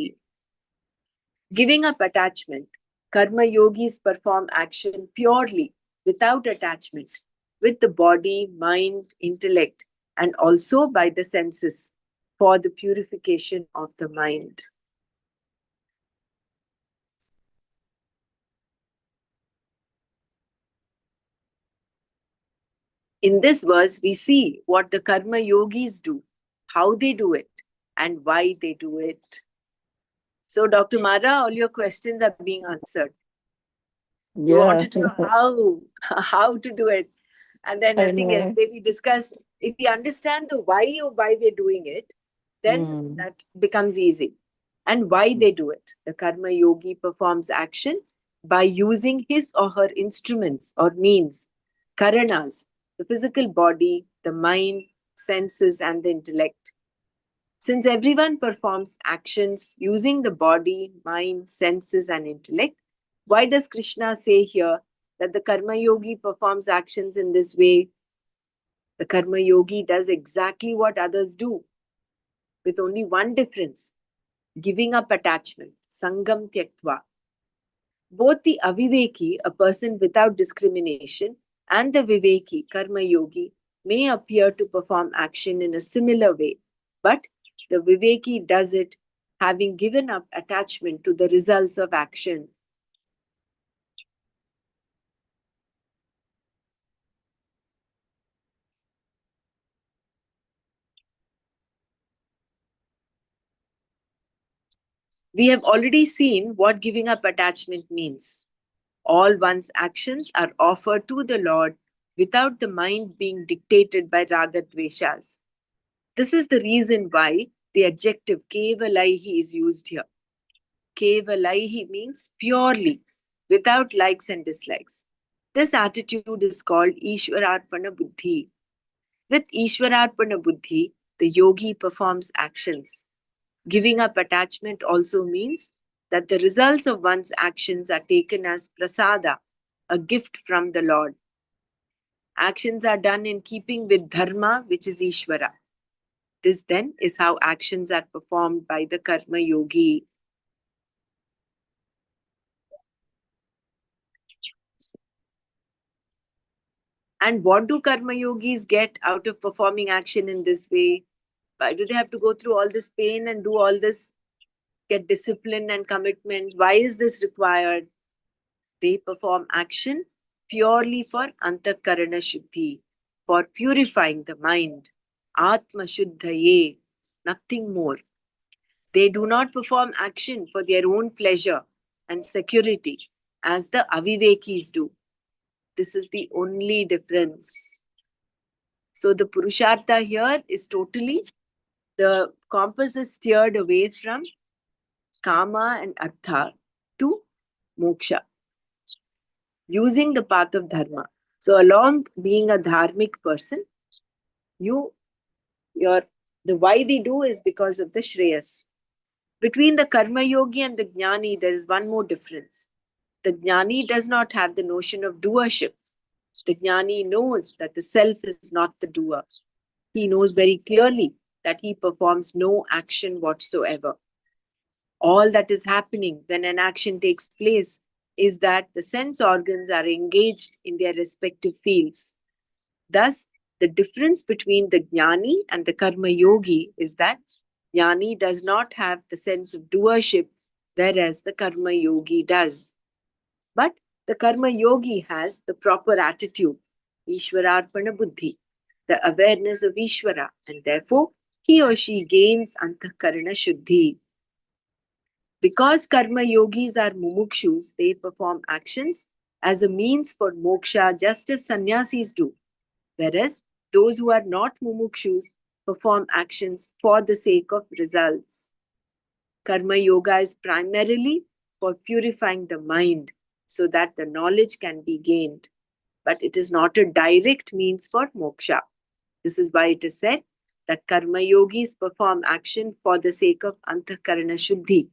S1: Giving up attachment, karma yogis perform action purely without attachment with the body, mind, intellect, and also by the senses for the purification of the mind. In this verse, we see what the karma yogis do, how they do it, and why they do it. So, Dr. Mara, all your questions are being answered. You
S2: Yeah,
S1: wanted to know how, how to do it, and then
S2: I
S1: nothing else.
S2: know.
S1: Then we discussed, if we understand the why of why we're doing it, then
S2: Mm.
S1: that becomes easy. And why they do it. The karma yogi performs action by using his or her instruments or means, karanas, the physical body, the mind, senses, and the intellect. Since everyone performs actions using the body, mind, senses, and intellect, why does Krishna say here that the karma yogi performs actions in this way? The karma yogi does exactly what others do, with only one difference: giving up attachment, sangam tyaktva. Both the aviveki, a person without discrimination, and the viveki, karma yogi, may appear to perform action in a similar way, but the viveki does it having given up attachment to the results of action. We have already seen what giving up attachment means. All one's actions are offered to the Lord without the mind being dictated by ragadveshas. This is the reason why the adjective kevalaihi is used here. Kevalaihi means purely, without likes and dislikes. This attitude is called Ishwararpana Buddhi. With Ishwararpana Buddhi, the yogi performs actions. Giving up attachment also means that the results of one's actions are taken as prasada, a gift from the Lord. Actions are done in keeping with dharma, which is Ishvara. This then is how actions are performed by the karma yogi. And what do karma yogis get out of performing action in this way? Why do they have to go through all this pain and do all this, get discipline and commitment? Why is this required? They perform action purely for antakarana shuddhi, for purifying the mind. Atma shuddhaye, nothing more. They do not perform action for their own pleasure and security as the avivekis do. This is the only difference. So the Purushartha here is totally, the compass is steered away from Kama and Artha to Moksha, using the path of Dharma. So along being a dharmic person, you, your, the why they do is because of the Shreyas. Between the Karma Yogi and the Jnani, there is one more difference. The Jnani does not have the notion of doership. The Jnani knows that the self is not the doer. He knows very clearly that he performs no action whatsoever. All that is happening when an action takes place is that the sense organs are engaged in their respective fields. Thus, the difference between the Jnani and the Karma Yogi is that Jnani does not have the sense of doership, whereas the Karma Yogi does. But the Karma Yogi has the proper attitude, Ishwararpana Buddhi, the awareness of Ishvara, and therefore he or she gains Antakarana Shuddhi. Because karma yogis are mumukshus, they perform actions as a means for moksha just as sannyasis do. Whereas those who are not mumukshus perform actions for the sake of results. Karma yoga is primarily for purifying the mind so that the knowledge can be gained. But it is not a direct means for moksha. This is why it is said that karma yogis perform action for the sake of antakarana shuddhi,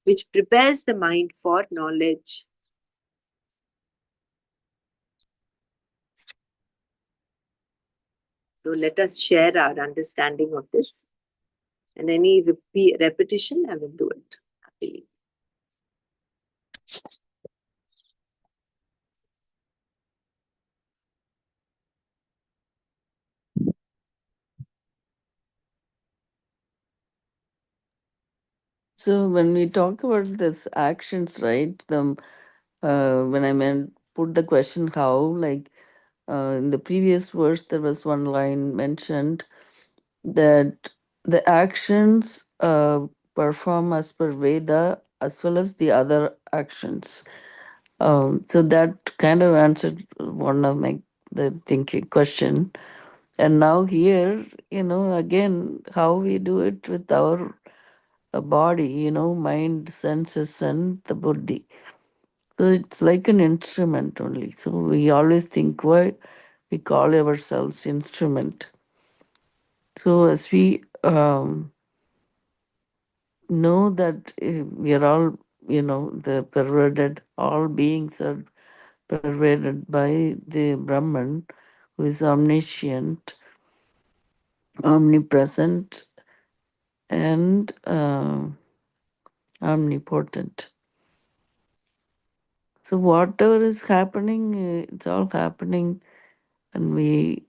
S1: which prepares the mind for knowledge. So let us share our understanding of this. And any repetition, I will do it happily.
S2: So when we talk about this actions, right? When I meant put the question how, like in the previous verse, there was one line mentioned that the actions perform as per Veda as well as the other actions. So that kind of answered one of my the thinking question. And now here, again, how we do it with our body, mind, senses, and the buddhi. So it's like an instrument only. So we always think why we call ourselves instrument. So as we know that we are all, the pervaded, all beings are pervaded by the Brahman, who is omniscient, omnipresent, and omnipotent. So whatever is happening, it's all happening, and we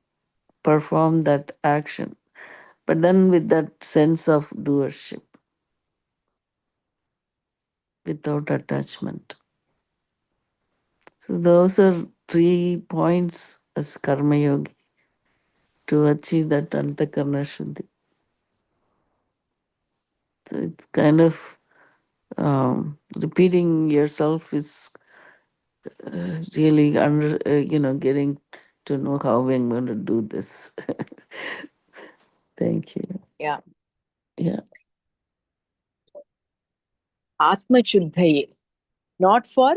S2: perform that action. But then with that sense of doership, without attachment. So those are 3 points as karma yogi to achieve that antakarna shuddhi. So it's kind of repeating yourself is really getting to know how I'm going to do this. Thank you.
S1: Yeah.
S2: Yeah.
S1: Atma Chuddhaye, not for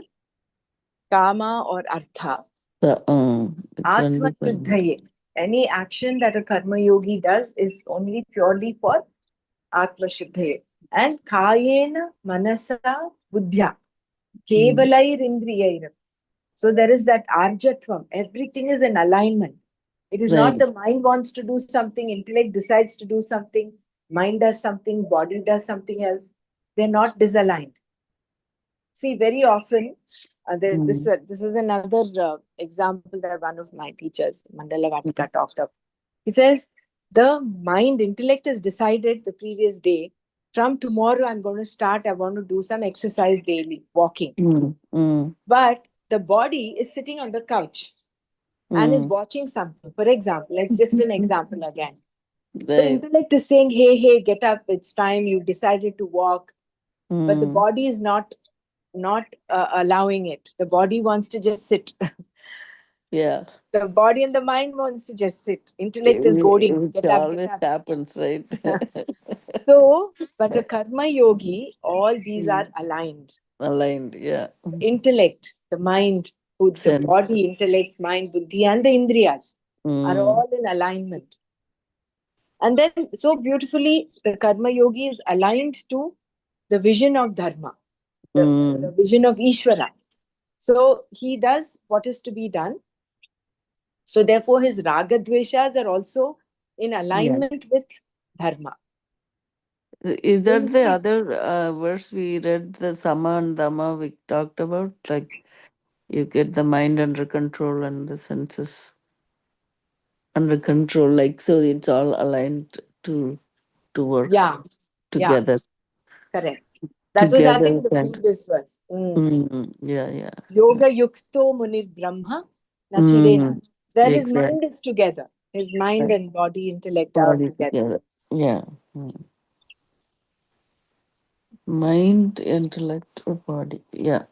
S1: kama or artha.
S2: It's
S1: Atma
S2: only for
S1: Chuddhaye. Any action that a karma yogi does is only purely for Atma Shuddhaye. And Kayena Manasa Buddhya.
S2: mm,
S1: Kevalair Indriyair. So there is that arjatvam. Everything is in alignment. It is not
S2: right.
S1: the mind wants to do something, intellect decides to do something, mind does something, body does something else. They're not disaligned. See, very often,
S2: Mm,
S1: this is another example that one of my teachers, Mandala Vatika, talked of. He says, the mind, intellect has decided the previous day, from tomorrow I'm going to start, I want to do some exercise daily, walking.
S2: mm, mm,
S1: But the body is sitting on the couch and is
S2: mm.
S1: watching something. For example, let's just an example again. The
S2: Right.
S1: intellect is saying, hey, hey, get up, it's time, you decided to walk. But the
S2: Mm,
S1: body is not allowing it. The body wants to just sit.
S2: yeah.
S1: The body and the mind wants to just sit. Intellect is goading,
S2: Which
S1: get up, get
S2: always
S1: up.
S2: happens, right?
S1: So, but a karma yogi, all these are
S2: Mm,
S1: aligned.
S2: aligned, yeah.
S1: Intellect, the mind, the
S2: Sense.
S1: body, intellect, mind, buddhi, and the indriyas are
S2: Mm,
S1: all in alignment. And then, so beautifully, the karma yogi is aligned to the vision of dharma, the
S2: mm,
S1: vision of Ishvara. So he does what is to be done. So therefore, his raga dveshas are also in
S2: yeah.
S1: alignment with dharma.
S2: Is
S1: So you
S2: that the
S1: see,
S2: other verse we read, the Sama and Dhamma we talked about? Like you get the mind under control and the senses under control, like so it's all aligned to work
S1: yeah, yeah,
S2: together.
S1: correct. That was, I
S2: Together
S1: think, the
S2: and
S1: previous verse.
S2: yeah, yeah.
S1: Yoga yukto munir brahma nachirena.
S2: Mm,
S1: Where his
S2: exactly.
S1: mind is together. His mind and body, intellect are
S2: Body
S1: together.
S2: together. Yeah. Mm. Mind, intellect, or body. Yeah.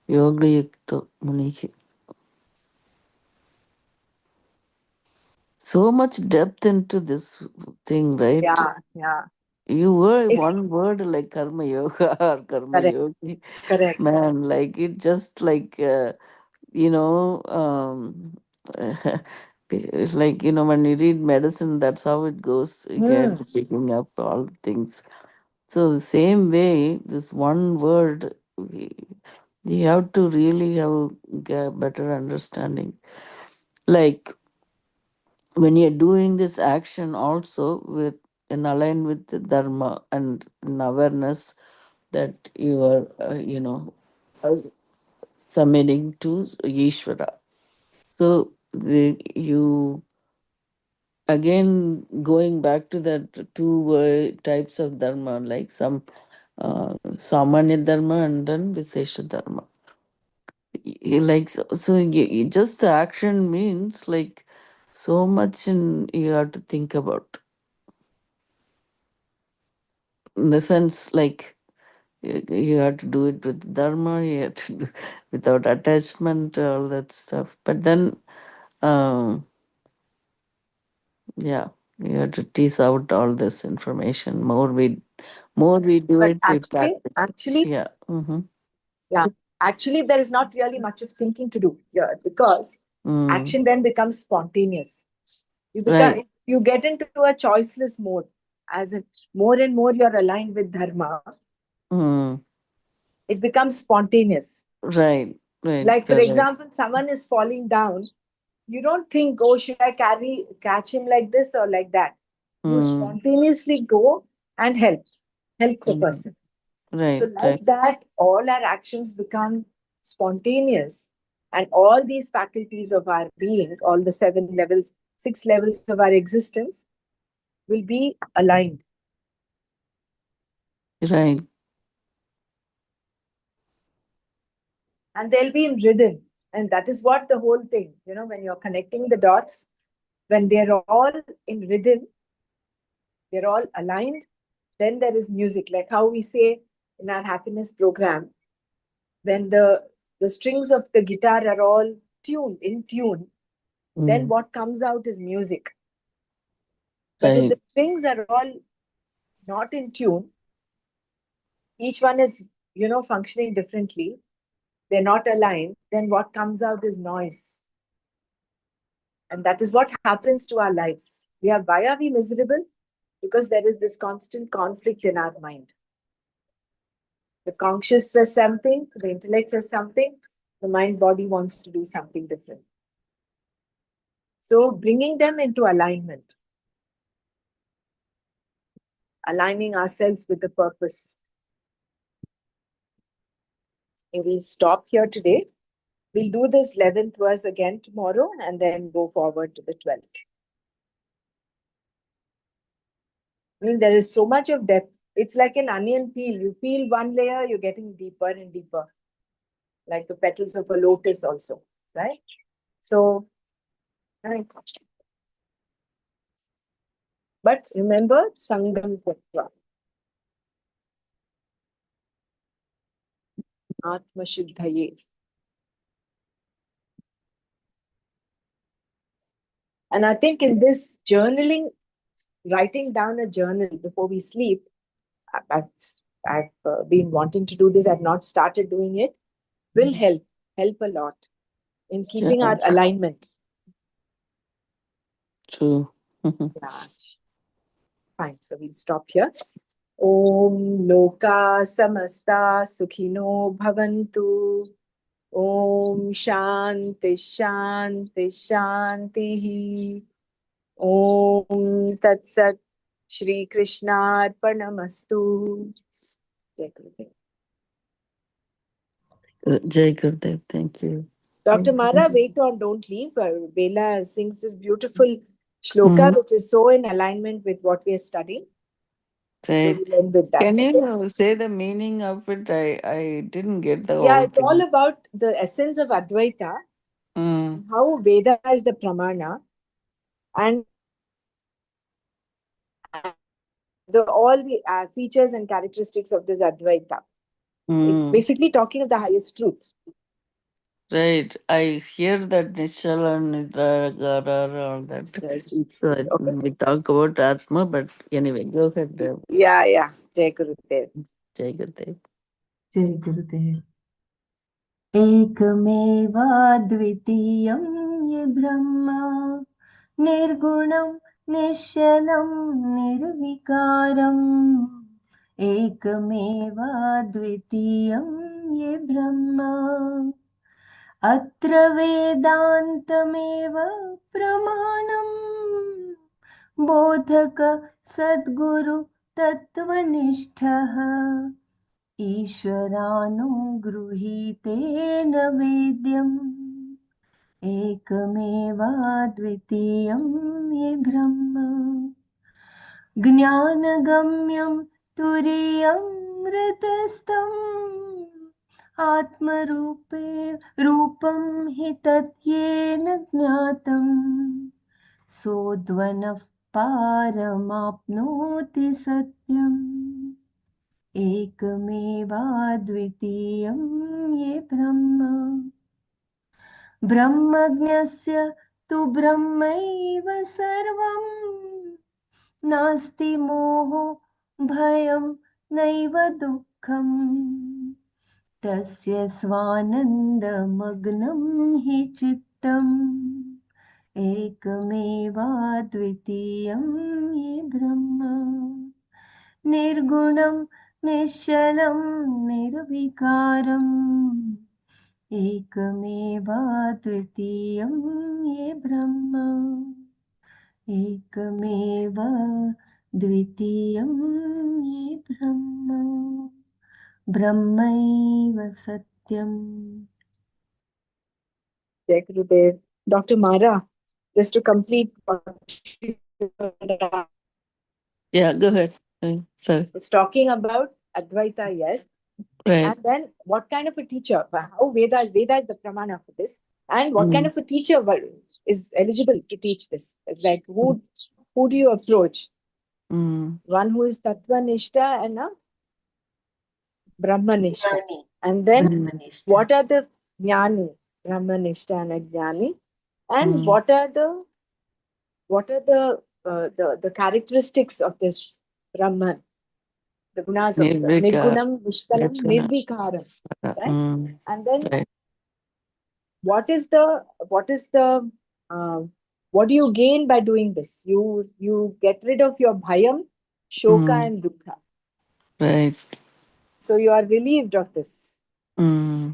S2: Yoga Yukta Munihi. So much depth into this thing, right?
S1: Yeah, yeah.
S2: You were
S1: It's
S2: one word like karma yoga or karma
S1: correct,
S2: yogi.
S1: correct.
S2: Man, like it just like, you know, it's like, when you read medicine, that's how it goes. You get
S1: Hmm.
S2: picking up all things. So the same way, this one word, you have to really have get better understanding. Like when you're doing this action also with in align with the dharma and in awareness that you are, as submitting to Ishvara. So you again going back to that two types of dharma, like some samanya dharma and then visesha dharma. Like so just the action means like so much you have to think about, in the sense like you have to do it with dharma, you have to do without attachment, all that stuff. But then um yeah, you have to tease out all this information. More we do
S1: But
S2: it, we practice it. Yeah. Mm-hmm.
S1: yeah, actually, there is not really much of thinking to do here because
S2: Mm.
S1: action then becomes spontaneous.
S2: Right.
S1: You get into a choiceless mode, as in more and more you're aligned with dharma.
S2: Mm.
S1: It becomes spontaneous.
S2: Right. Right.
S1: Like, for
S2: Correct.
S1: example, someone is falling down. You don't think, oh, should I catch him like this or like that? You
S2: Mm.
S1: spontaneously go and help the
S2: Mm.
S1: person. So,
S2: Right. Right.
S1: like that, all our actions become spontaneous, and all these faculties of our being, all the 7 levels, 6 levels of our existence, will be aligned,
S2: Right.
S1: and they'll be in rhythm. And that is what the whole thing, when you're connecting the dots, when they're all in rhythm, they're all aligned, then there is music. Like how we say in our happiness program, when the strings of the guitar are all in tune, then
S2: Mm.
S1: what comes out is music. But if
S2: Right.
S1: the strings are all not in tune, each one is, functioning differently, they're not aligned, then what comes out is noise. And that is what happens to our lives. Why are we miserable? Because there is this constant conflict in our mind. The conscious says something, the intellect says something, the mind body wants to do something different. So bringing them into alignment, aligning ourselves with the purpose. We will stop here today. We'll do this 11th verse again tomorrow and then go forward to the 12th. I mean, there is so much of depth. It's like an onion peel. You peel one layer, you're getting deeper and deeper, like the petals of a lotus, also, right? So, thanks. But remember, Sangam Tattva, Atma Shuddhaye. And I think in this journaling, writing down a journal before we sleep, I've, I've been wanting to do this. I've not started doing it. Will help a lot in
S2: Yeah.
S1: keeping our alignment.
S2: True.
S1: Yeah. Fine. So we'll stop here. Om Loka Samasta Sukhino Bhavantu. Om Shanti Shanti Shanti. Om Tat Sat. Shri Krishna Arpanamastu. Jai Gurudev.
S2: Jai Gurudev. Thank you.
S1: Dr. Mara, wait on, don't leave. Bela sings this beautiful shloka,
S2: Mm-hmm.
S1: which is so in alignment with what we are studying. So
S2: Right.
S1: we'll end with that.
S2: Can
S1: Okay?
S2: you say the meaning of it? I didn't get the
S1: Yeah,
S2: whole
S1: it's all
S2: thing.
S1: about the essence of Advaita,
S2: Mm.
S1: how Veda is the pramana, and all the features and characteristics of this Advaita. It's
S2: Mm.
S1: basically talking of the highest truth.
S2: Right. I hear that Nishal and Nidra, all that. So
S1: Okay.
S2: we talk about Atma, but anyway, go ahead.
S1: Yeah, yeah. Jai Gurudev.
S2: Jai Gurudev.
S3: जय गुरुदेव एकमेवाद्वितीयं ये ब्रह्मा निर्गुणं निश्चलं निर्विकारम् एकमेवाद्वितीयं ये ब्रह्मा अत्र वेदान्तमेव प्रमाणम् बोधक सद्गुरु तत्त्वनिष्ठः ईश्वरानुगृहीतेन वेद्यम् एकमेवाद्वितीयं ये ब्रह्म ज्ञानगम्यं तुरीयं हृतस्थम् आत्मरूपे रूपं हि तद्येन ज्ञातं सोऽद्वनः पारमाप्नोति सत्यम् एकमेवाद्वितीयं ये ब्रह्म ब्रह्मज्ञस्य तु ब्रह्मैव सर्वं नास्ति मोहो भयं नैव दुःखम् तस्य स्वानन्दमग्नं हि चित्तम् एकमेवाद्वितीयं ये ब्रह्म निर्गुणं निश्चलं निर्विकारम् एकमेवाद्वितीयं ये ब्रह्म एकमेव द्वितीयं ये ब्रह्म ब्रह्मैव सत्यम्.
S1: Jai Gurudev. Dr. Mara, just to complete what
S2: Yeah, go ahead. Sorry.
S1: it's talking about Advaita, yes.
S2: Right.
S1: And then what kind of a teacher, how Veda is the pramana for this, and what kind
S2: Mm.
S1: of a teacher is eligible to teach this? It's like who do you approach?
S2: Mm.
S1: One who is Tattva Nishta and a Brahma Nishta.
S3: Jnani.
S1: And then
S3: Brahmanishta.
S1: what are the Jnani, Brahma Nishta and a Jnani? And
S2: Mm.
S1: what are the characteristics of this Brahman? The gunas of the
S2: Nirvikar.
S1: Nirgunam, Vishkalam,
S2: Nirguna.
S1: Nirvikaram. Right?
S2: Mm.
S1: And then
S2: Right.
S1: what do you gain by doing this? You get rid of your bhayam, shoka,
S2: Mm.
S1: and dukkha.
S2: Right.
S1: So you are relieved of this.
S2: Mm.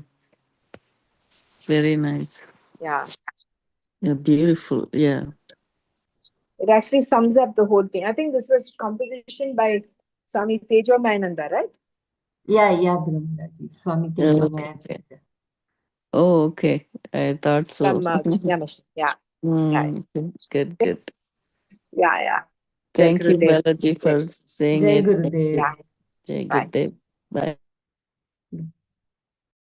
S2: Very nice.
S1: Yeah.
S2: Yeah, beautiful. Yeah.
S1: It actually sums up the whole thing. I think this was composition by Swami Tejo Mayananda, right?
S3: Yeah, Brahmadaji. Swami Tejo
S2: Okay.
S3: Mayananda.
S2: Oh, okay. I thought so.
S1: From Yamish. Yeah. Yeah.
S2: Mm. Good, good.
S1: Yeah. Jai
S2: Thank you,
S1: Gurudev.
S2: Melody, for saying
S3: Jai
S2: it.
S3: Gurudev.
S1: Yeah.
S2: Jai
S1: Bye.
S2: Good Day. Bye.